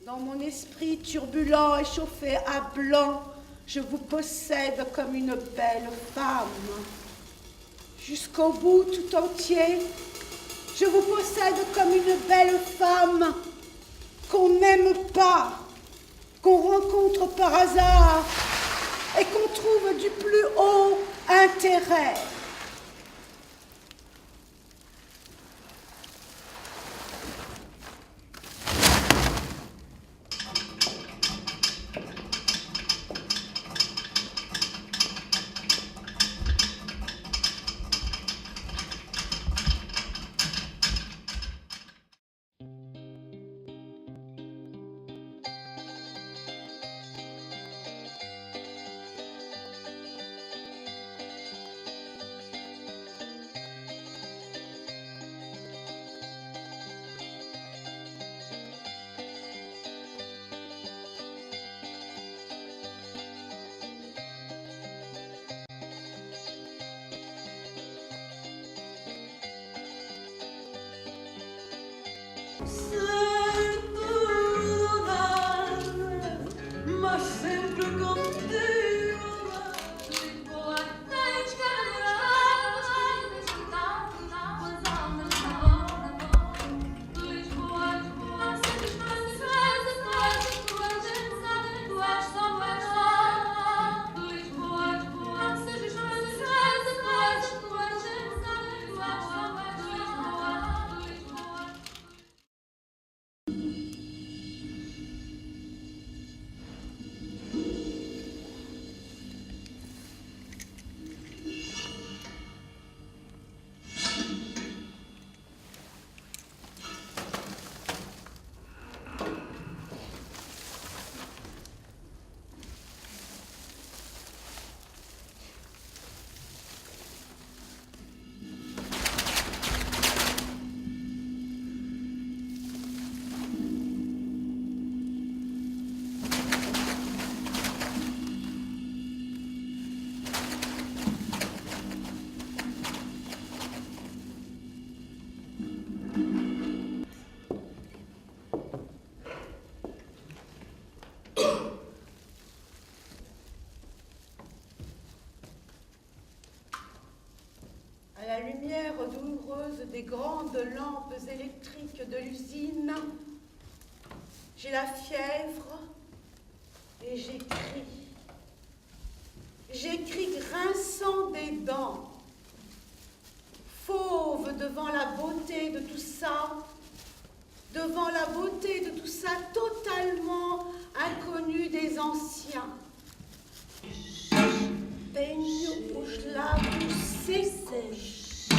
Dans mon esprit turbulent et chauffé à blanc, je vous possède comme une belle femme. Jusqu'au bout tout entier, je vous possède comme une belle femme qu'on n'aime pas, qu'on rencontre par hasard et qu'on trouve du plus haut intérêt. À la lumière douloureuse des grandes lampes électriques de l'usine, j'ai la fièvre et j'écris. J'écris grinçant des dents, fauve devant la beauté de tout ça, devant la beauté de tout ça totalement inconnu des anciens. Peigno pușlavu secouche,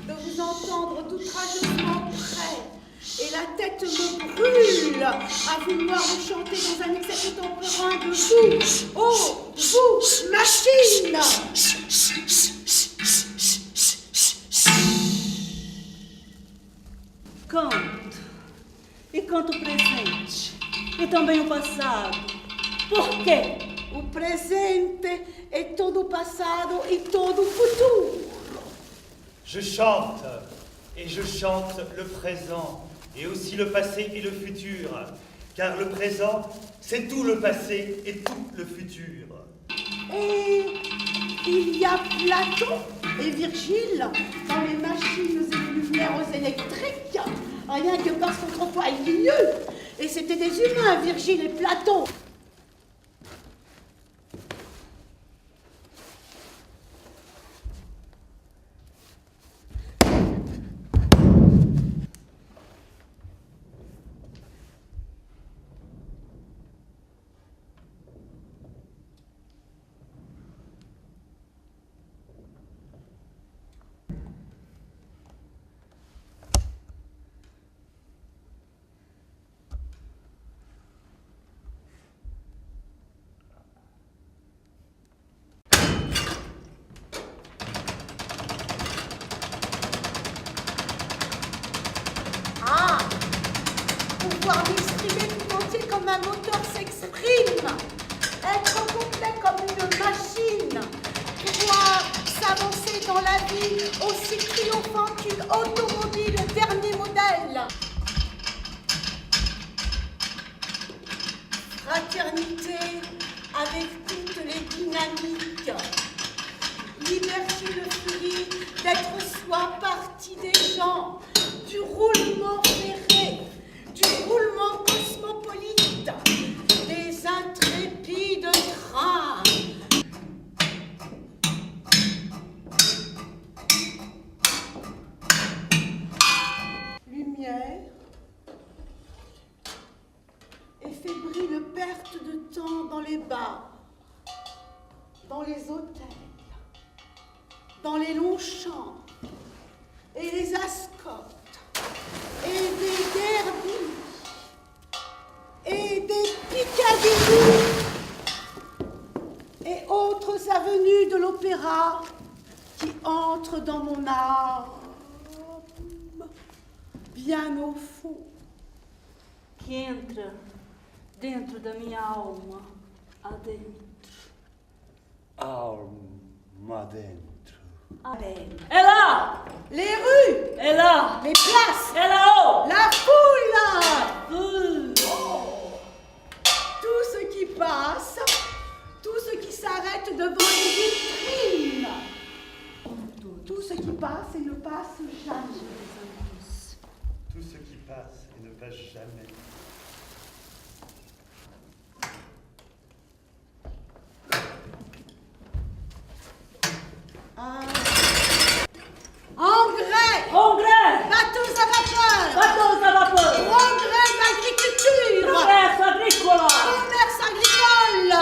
de vous entendre d'outrageusement près, et la tête me brûle à vouloir vous chanter dans un excès contemporain de vous, oh, vous, machine! Canto, e canto o presente, e também o passado. Por quê? O presente est todo passado e todo futuro. Je chante, et je chante le présent, et aussi le passé et le futur, car le présent, c'est tout le passé et tout le futur. Et il y a Platon et Virgile dans les machines et les lumières électriques, rien que parce qu'autrefois il y eut, et c'était des humains, Virgile et Platon. Pouvoir m'exprimer tout entier comme un moteur s'exprime, être complet comme une machine, pouvoir s'avancer dans la vie aussi triomphant qu'une automobile dernier modèle. fraternité avec toutes les dynamiques. Liberté de furie d'être soi partie des gens, du roulement ferré, du roulement cosmopolite, des intrépides trains. Lumière et fébrile perte de temps dans les bars, dans les hôtels, dans les longs champs et les ascotes et des derbies et des Piccadilly et autres avenues de l'opéra qui entrent dans mon âme bien au fond. Que entra dentro da minha alma, adentro. Alma dentro. É lá! Les rues, É lá! les places, É là-haut! la foule, tout ce qui passe, tout ce qui s'arrête devant les vitrines, tout ce qui passe et ne passe jamais. Tout ce qui passe et ne passe jamais. Engrais, Congrès! bateaux à vapeur, Bateaux à vapeur! progrès d'agriculture, Progresso agrícola! commerce agricole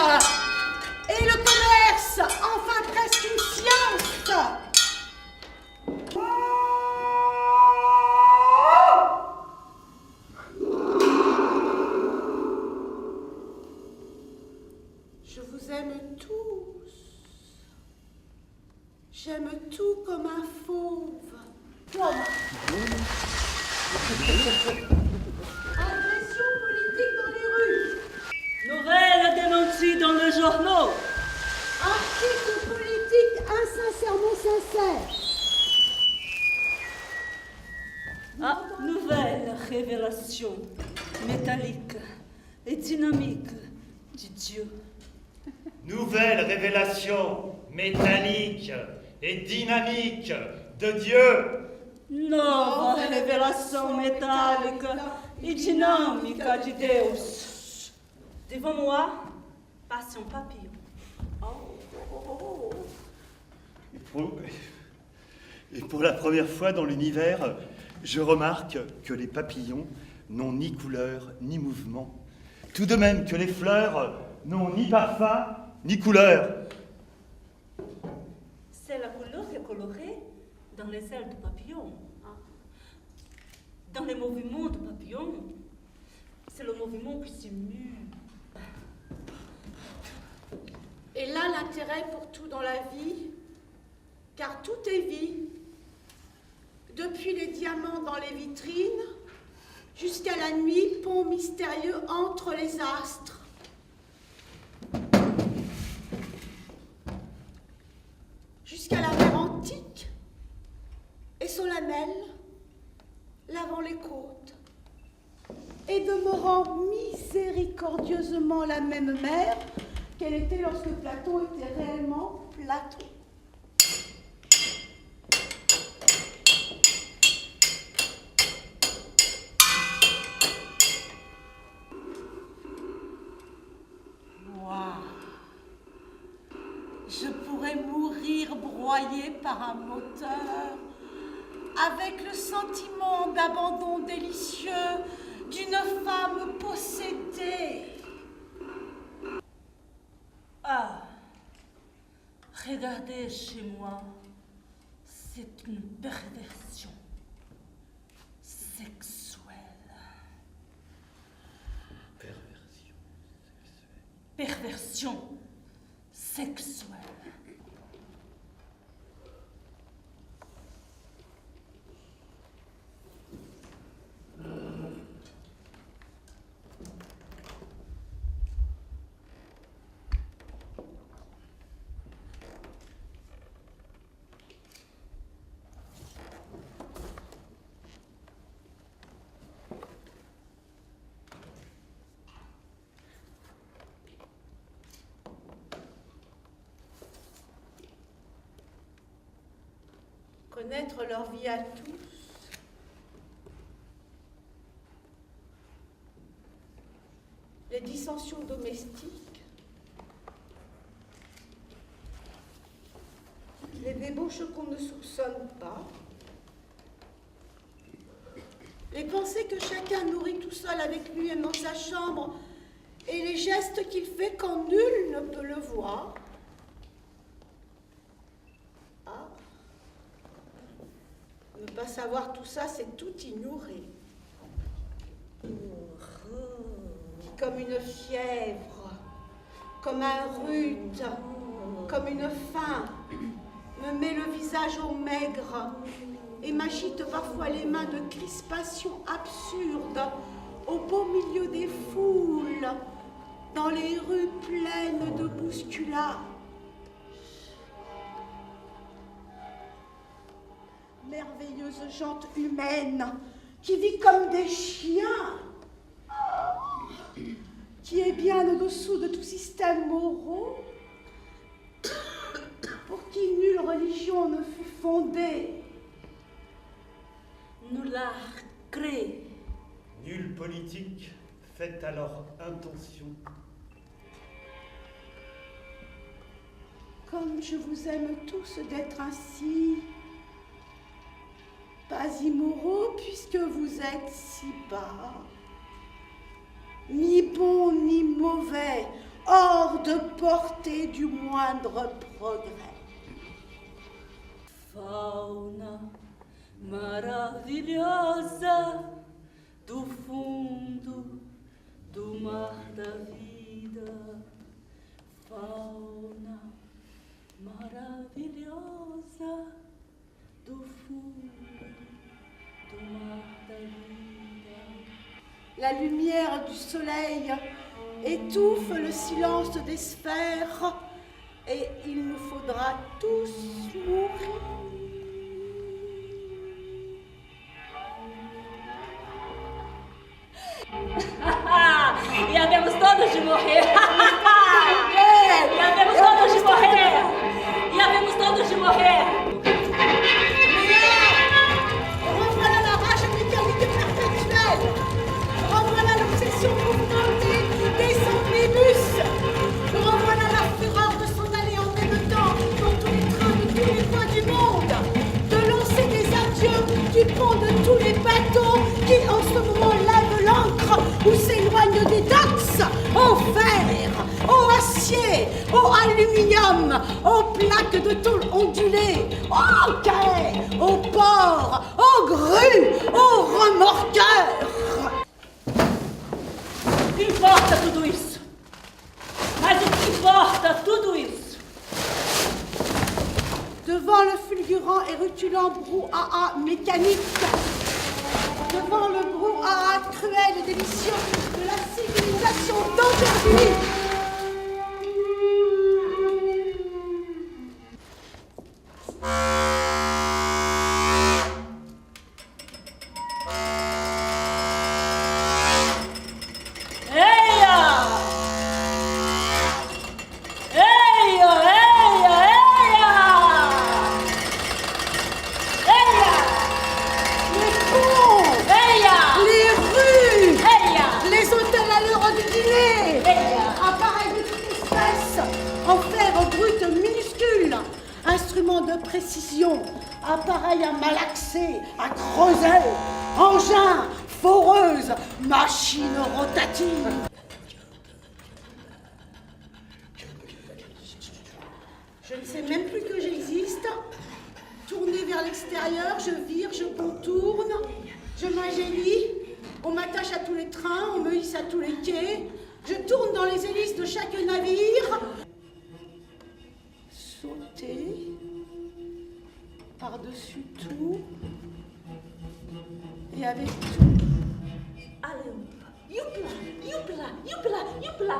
et le commerce, enfin presque une science. Je vous aime tous. J'aime tout comme un fauve. Agression politique dans les rues. Nouvelle démentie dans les journaux! Article politique insincèrement sincère. Ah, nouvelle révélation métallique et dynamique du Dieu. Nouvelle révélation métallique et dynamique de Dieu. Nova revelação metálica e dinâmica de Deus. Devant moi, passe un papillon. Et pour la première fois dans l'univers, je remarque que les papillons n'ont ni couleur ni mouvement. Tout de même que les fleurs n'ont ni parfum ni couleur. C'est la couleur qui est colorée dans les ailes du papillon. Dans les mouvements du papillon, c'est le mouvement qui se mue. Et là, l'intérêt pour tout dans la vie, car tout est vie, depuis les diamants dans les vitrines, jusqu'à la nuit, pont mystérieux entre les astres. Jusqu'à la mer antique et solennelle, lavant les côtes, et demeurant miséricordieusement la même mer qu'elle était lorsque Platon était réellement Platon. Moi, je pourrais mourir broyé par un moteur, avec le sentiment d'abandon délicieux d'une femme possédée. Ah, regardez chez moi, c'est une perversion sexuelle. Perversion sexuelle. connaître leur vie à tous. Les dissensions domestiques, les débauches qu'on ne soupçonne pas, les pensées que chacun nourrit tout seul avec lui-même dans sa chambre et les gestes qu'il fait quand nul ne peut le voir. Ah, ne pas savoir tout ça, c'est tout ignorer. Comme une fièvre, comme un rhume, comme une faim, me met le visage au maigre et m'agite parfois les mains de crispation absurde au beau milieu des foules, dans les rues pleines de bousculades. Merveilleuse gente humaine qui vit comme des chiens, qui est bien au-dessous de tout système moraux, pour qui nulle religion ne fut fondée. Nous l'a créé. Nulle politique faite à leur intention. Comme je vous aime tous d'être ainsi, pas immoraux puisque vous êtes si bas, ni bons ni mauvais, hors de portée du moindre progrès. Fauna maravilhosa do fundo do mar da vida. Fauna maravilhosa do fundo do mar da vida. La lumière du soleil étouffe le silence des sphères et il nous faudra tous mourir. E havemos todos de morrer. E havemos todos de morrer. E havemos todos de morrer. Revoilà la rage mécanique perpétuelle. Revoilà l'obsession mouvementée des omnibus. Revoilà la fureur de s'en aller en même temps dans tous les trains de tous les coins du monde. De lancer des adieux du pont de tous les bateaux qui en ce moment lavent l'ancre ou s'éloignent des docks. Au fer, au acier, au aluminium, aux plaques de tôle ondulées, aux quais, aux ports, aux grues, aux remorqueurs. O que importa tudo isso? Mas o que importa tudo isso? Devant le fulgurant et rutilant brouhaha mécanique, devant le brouhaha cruel et délicieux de la civilisation d'aujourd'hui, de précision, appareil à malaxer, à creuser, engin, foreuse, machine rotative. Je ne sais même plus que j'existe. Tourner vers l'extérieur, je vire, je contourne, je m'ingénie, on m'attache à tous les trains, on me hisse à tous les quais, je tourne dans les hélices de chaque navire. Sauter par-dessus tout et avec tout. Allez, youpla, youpla, youpla, youpla.